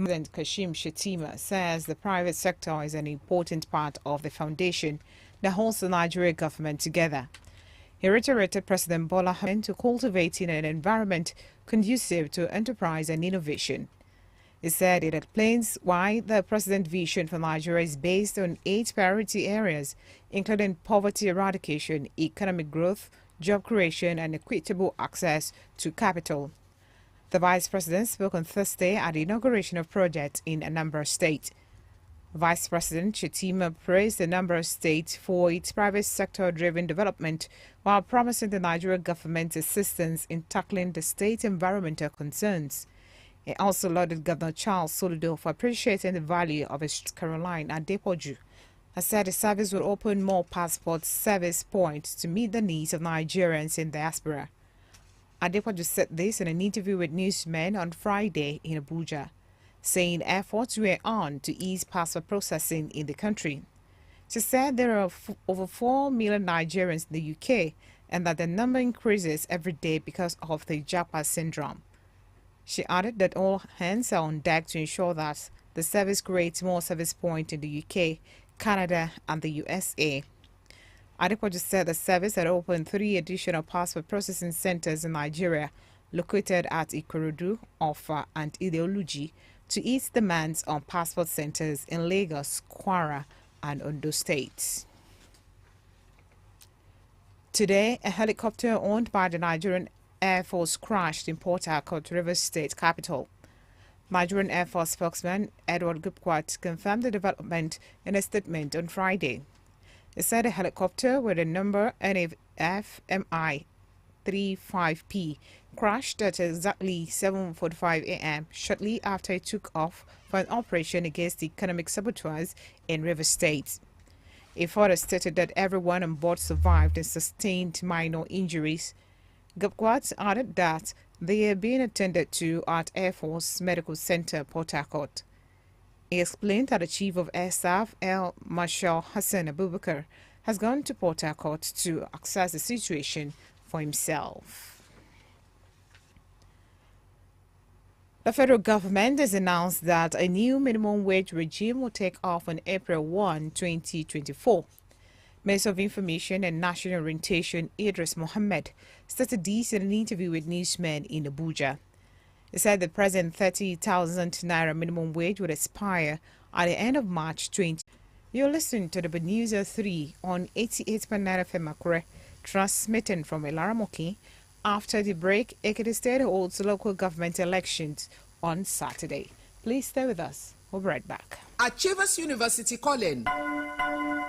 President Kashim Shettima says the private sector is an important part of the foundation that holds the Nigeria government together. He reiterated President Bola Ahmed to cultivating an environment conducive to enterprise and innovation. He said it explains why the president's vision for Nigeria is based on 8 priority areas, including poverty eradication, economic growth, job creation, and equitable access to capital. The vice president spoke on Thursday at the inauguration of projects in Anambra State. Vice President Shettima praised the Anambra State for its private sector-driven development while promising the Nigerian government's assistance in tackling the state's environmental concerns. He also lauded Governor Charles Soludo for appreciating the value of his Caroline Adepoju. He said the service will open more passport service points to meet the needs of Nigerians in diaspora. Adepoju said this in an interview with newsmen on Friday in Abuja, saying efforts were on to ease passport processing in the country. She said there are over 4 million Nigerians in the UK and that the number increases every day because of the Japa syndrome. She added that all hands are on deck to ensure that the service creates more service points in the UK, Canada, and the USA. Adepoju said the service had opened 3 additional passport processing centers in Nigeria, located at Ikorodu, Offa, and Ideoluji, to ease demands on passport centers in Lagos, Kwara, and Ondo states. Today, a helicopter owned by the Nigerian Air Force crashed in Port Harcourt, Rivers State capital. Nigerian Air Force spokesman Edward Gupkwat confirmed the development in a statement on Friday. He said a helicopter with the number NFMI-35P crashed at exactly 7:45 a.m. shortly after it took off for an operation against the economic saboteurs in Rivers State. He further stated that everyone on board survived and sustained minor injuries. Gupkwat added that they are being attended to at Air Force Medical Center, Port Harcourt. He explained that the Chief of Air Staff, Air Marshal Hassan Abubakar, has gone to Port Harcourt to assess the situation for himself. The federal government has announced that a new minimum wage regime will take off on April 1, 2024. Minister of Information and National Orientation Idris Mohammed stated this in an interview with newsmen in Abuja. He said the present 30,000 naira minimum wage would expire at the end of March 20. You're listening to the News 3 on 88.9 FM Akure, transmitting from Ilaramoki. After the break, Ekiti State holds local government elections on Saturday. Please stay with us. We'll be right back. Achievers University calling.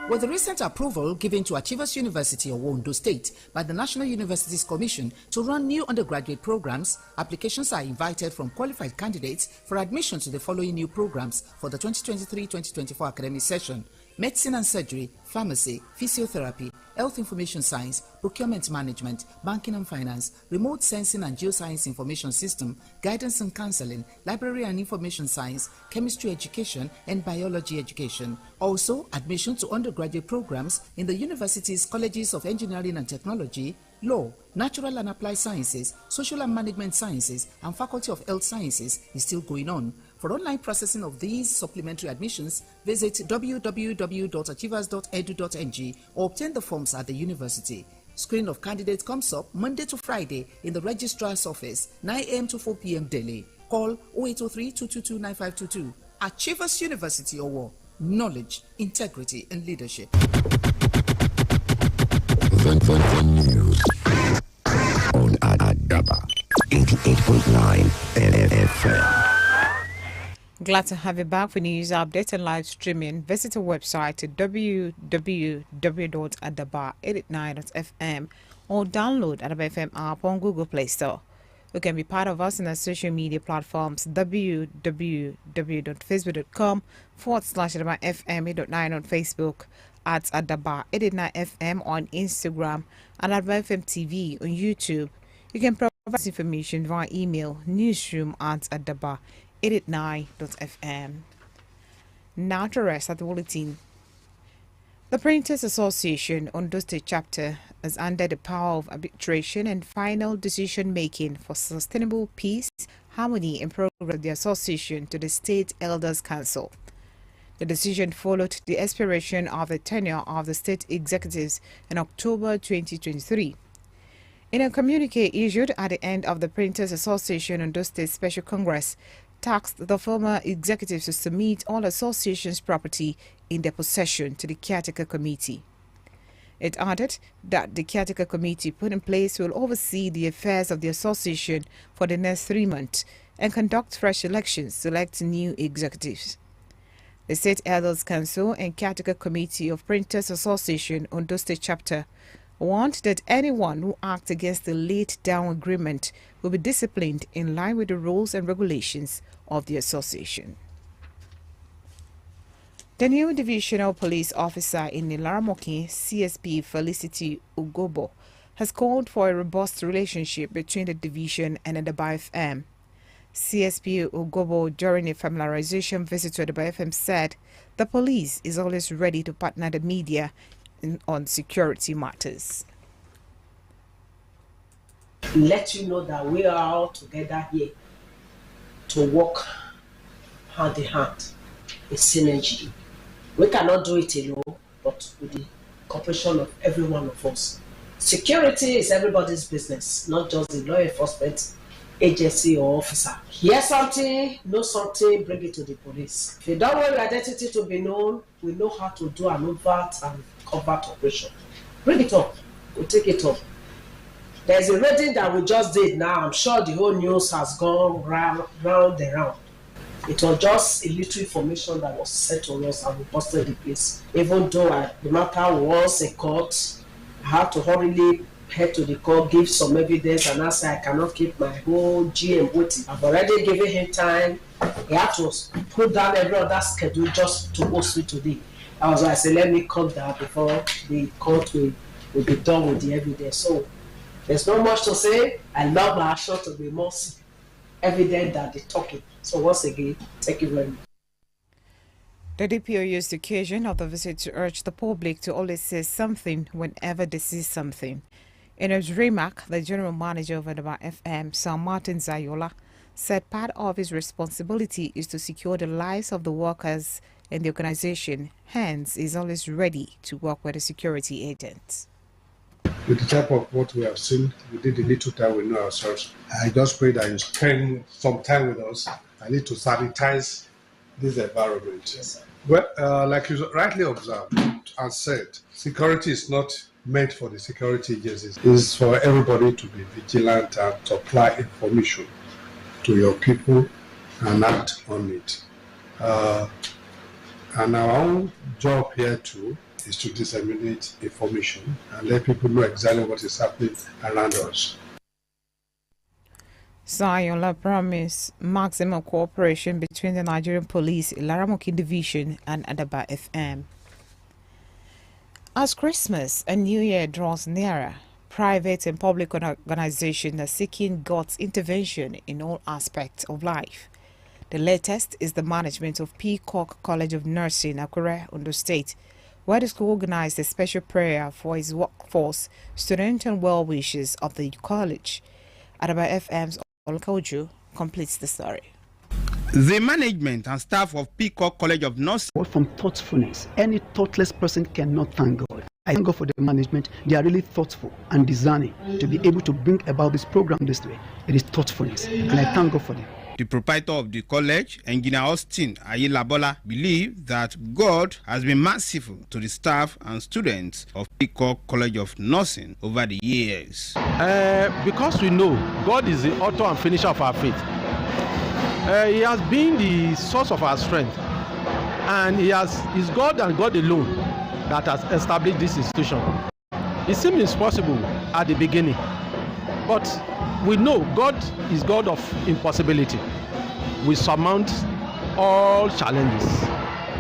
With the recent approval given to Achievers University of Ondo State by the National Universities Commission to run new undergraduate programs, applications are invited from qualified candidates for admission to the following new programs for the 2023-2024 academic session: Medicine and Surgery, Pharmacy, Physiotherapy, Health Information Science, Procurement Management, Banking and Finance, Remote Sensing and Geoscience Information System, Guidance and Counseling, Library and Information Science, Chemistry Education, and Biology Education. Also, admission to undergraduate programs in the university's colleges of Engineering and Technology, Law, Natural and Applied Sciences, Social and Management Sciences, and Faculty of Health Sciences is still going on. For online processing of these supplementary admissions, visit www.achievers.edu.ng or obtain the forms at the university. Screening of candidates comes up Monday to Friday in the registrar's office, 9 a.m. to 4 p.m. daily. Call 0803-222-9522. Achievers University Owo. Knowledge, integrity, and leadership. The news on Adaba 88.9 FM. Glad to have you back for news updates and live streaming. Visit our website at www.adaba889.fm or download Adaba FM app on Google Play Store. You can be part of us on our social media platforms: www.facebook.com/Adaba FM 8.9 on Facebook, at Adaba 889FM on Instagram, and Adaba FM TV on YouTube. You can provide us information via email: newsroom@adaba889.fm. Now to rest at the bulletin. The Printers Association Ondo State Chapter is under the power of arbitration and final decision making for sustainable peace, harmony and progress of the association to the State Elders Council. The decision followed the expiration of the tenure of the state executives in October 2023. In a communique issued at the end of the Printers Association Ondo State Special Congress, tasked the former executives to submit all association's property in their possession to the caretaker committee. It added that the caretaker committee put in place will oversee the affairs of the association for the next 3 months and conduct fresh elections to elect new executives. The State Elders Council and Caretaker Committee of Printers Association Ondo State Chapter warned that anyone who acts against the laid-down agreement will be disciplined in line with the rules and regulations of the association. The new divisional police officer in Ilaramokin, CSP Felicity Ugobo, has called for a robust relationship between the division and Adaba FM. CSP Ugobo, during a familiarization visit to Adaba FM, said the police is always ready to partner the media on security matters. Let you know that we are all together here to work hand in hand, a synergy. We cannot do it alone, but with the cooperation of every one of us. Security is everybody's business, not just the law enforcement agency or officer. Hear something, know something, bring it to the police. If you don't want your identity to be known, we know how to do an overt and covert operation. Bring it up, we'll take it up. There's a rating that we just did now. I'm sure the whole news has gone round and round. It was just a little information that was sent to us and we posted the place. Even though the matter was in court, I had to hurriedly head to the court, give some evidence, and I said I cannot keep my whole GM waiting. I've already given him time. He had to put down every other schedule just to host me today. I was like, I said, let me come down before the court will be done with the evidence. So there's not much to say. I love my action to be more evident than the talking. So once again, thank you very much. The DPO used the occasion of the visit to urge the public to always say something whenever they see something. In his remark, the general manager of Adaba FM, Sir Martin Zayola, said part of his responsibility is to secure the lives of the workers in the organization, hence is always ready to work with the security agents. With the type of what we have seen, within the little time we know ourselves, I just pray that you spend some time with us. I need to sanitize this environment. Yes, well, like you rightly observed and said, security is not meant for the security agencies. It is for everybody to be vigilant and supply information to your people and act on it. And our own job here too is to disseminate information and let people know exactly what is happening around us. Zayola promised maximum cooperation between the Nigerian Police, Ilaramokin Division and Adaba FM. As Christmas and New Year draws nearer, private and public organizations are seeking God's intervention in all aspects of life. The latest is the management of Peacock College of Nursing, Akure, Ondo State, where the school organized a special prayer for its workforce, students and well-wishers of the college. Adaba FM's Olkoju completes the story. The management and staff of Peacock College of Nursing. From thoughtfulness, any thoughtless person cannot thank God. I thank God for the management. They are really thoughtful and discerning to be able to bring about this program this way. It is thoughtfulness, and I thank God for them. The proprietor of the college, Engineer Austin Ayilabola, believes that God has been merciful to the staff and students of Peacock College of Nursing over the years. Because we know God is the author and finisher of our faith. He has been the source of our strength, and is God and God alone that has established this institution. It seemed impossible at the beginning, but we know God is God of impossibility. We surmount all challenges,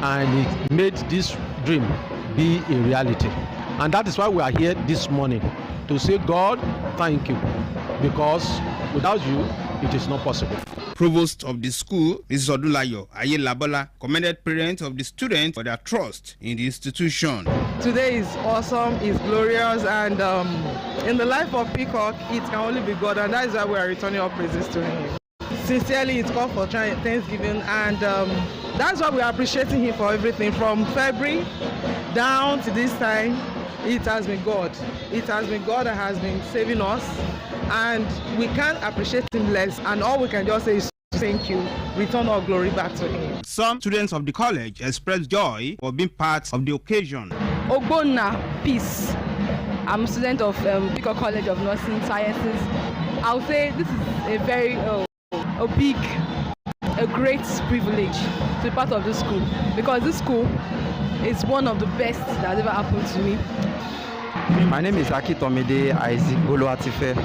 and it made this dream be a reality. And that is why we are here this morning, to say, God, thank you, because without you, it is not possible. Provost of the school, Mrs. Odulayo Ayelabola, commended parents of the students for their trust in the institution. Today is awesome, it's glorious, and in the life of Peacock, it can only be God, and that is why we are returning our praises to Him. sincerely it's called for Thanksgiving, and that's why we are appreciating him for everything from February down to this time. It has been God. It has been God that has been saving us, and we can't appreciate him less, and all we can just say is thank you, return all glory back to him. Some students of the college expressed joy for being part of the occasion. Ogbonna Peace. I'm a student of Peacock College of Nursing Sciences. I would say this is a very, a great privilege to be part of this school, because this school is one of the best that has ever happened to me. My name is Akitomide Isaac Oluwatife.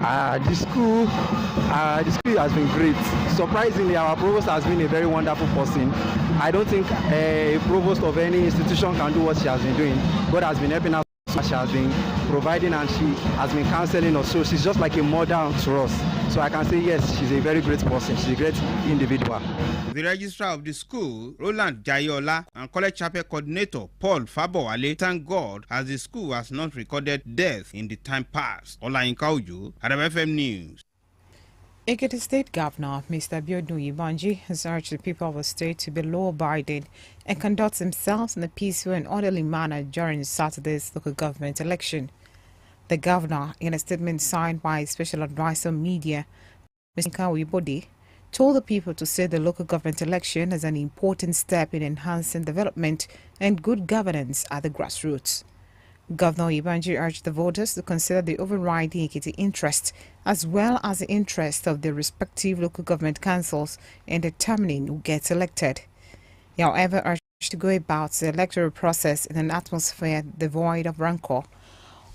The school has been great. Surprisingly, our provost has been a very wonderful person. I don't think a provost of any institution can do what she has been doing. God has been helping us. She has been providing and she has been counseling us. So she's just like a mother to us. So I can say yes, she's a very great person. She's a great individual. The registrar of the school, Roland Jayola, and college chapel coordinator, Paul Fabowale, thank God as the school has not recorded death in the time past. Olayinka Ojo, Adaba FM News. Ekiti State Governor Mr. Biodun Ibanji has urged the people of the state to be law-abiding and conduct themselves in a peaceful and orderly manner during Saturday's local government election. The governor, in a statement signed by Special Advisor Media, Mr. Kawibodi, told the people to see the local government election as an important step in enhancing development and good governance at the grassroots. Governor Ibanji urged the voters to consider the overriding Ekiti interest as well as the interest of the respective local government councils in determining who gets elected. He, however, urged to go about the electoral process in an atmosphere devoid of rancor.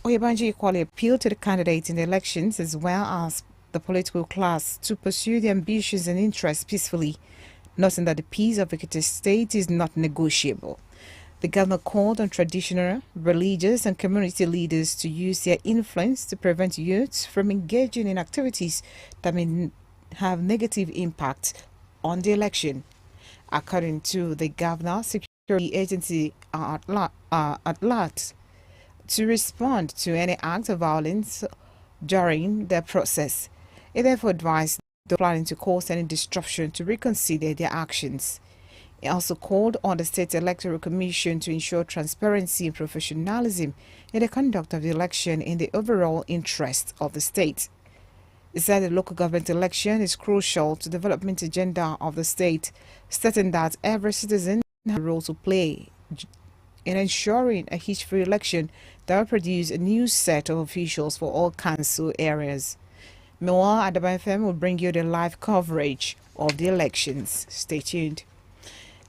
Ibanji equally appealed to the candidates in the elections as well as the political class to pursue their ambitions and interests peacefully, noting that the peace of Ekiti State is not negotiable. The governor called on traditional, religious and community leaders to use their influence to prevent youths from engaging in activities that may have negative impact on the election. According to the governor, security agencies are at large to respond to any act of violence during the process. He therefore advised those planning to cause any disruption to reconsider their actions. He also called on the State Electoral Commission to ensure transparency and professionalism in the conduct of the election in the overall interest of the state. He said the local government election is crucial to the development agenda of the state, stating that every citizen has a role to play in ensuring a hitch-free election that will produce a new set of officials for all council areas. Meanwhile, Adaba FM will bring you the live coverage of the elections. Stay tuned.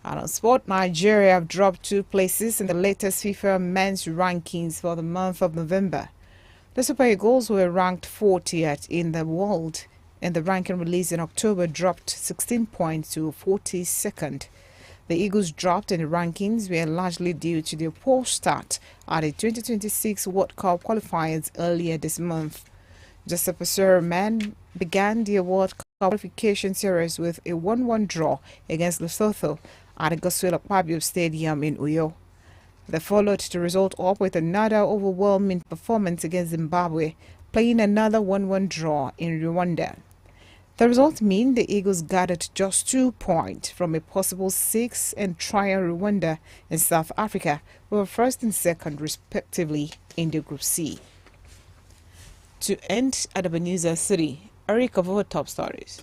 And on sport, Nigeria have dropped 2 places in the latest FIFA men's rankings for the month of November. The Super Eagles were ranked 40th in the world, and the ranking released in October dropped 16 points to 42nd. The Eagles dropped in the rankings were largely due to their poor start at the 2026 World Cup qualifiers earlier this month. Joseph Osorman began the World Cup qualification series with a 1-1 draw against Lesotho at the Godswill Akpabio Stadium in Uyo. They followed the result up with another overwhelming performance against Zimbabwe, playing another 1-1 draw in Rwanda. The results mean the Eagles gathered just 2 points from a possible 6 and trial Rwanda and South Africa, who were first and second respectively in the Group C. To end at the News City, Eric of our top stories.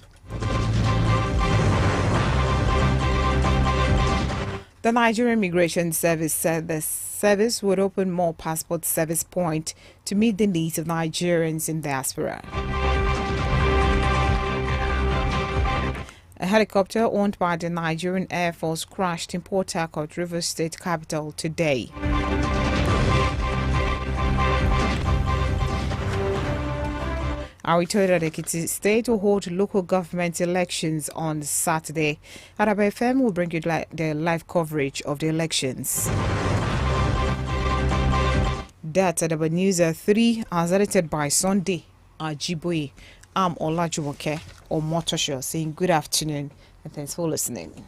The Nigerian Immigration Service said the service would open more passport service points to meet the needs of Nigerians in diaspora. A helicopter owned by the Nigerian Air Force crashed in Port Harcourt, Rivers State capital today. We told that Ekiti State will hold local government elections on Saturday. Adaba FM will bring you the live coverage of the elections. That's Adaba News 3, as edited by Sunday Ajiboye. I'm Olajumoke or Motosho saying good afternoon and thanks for listening.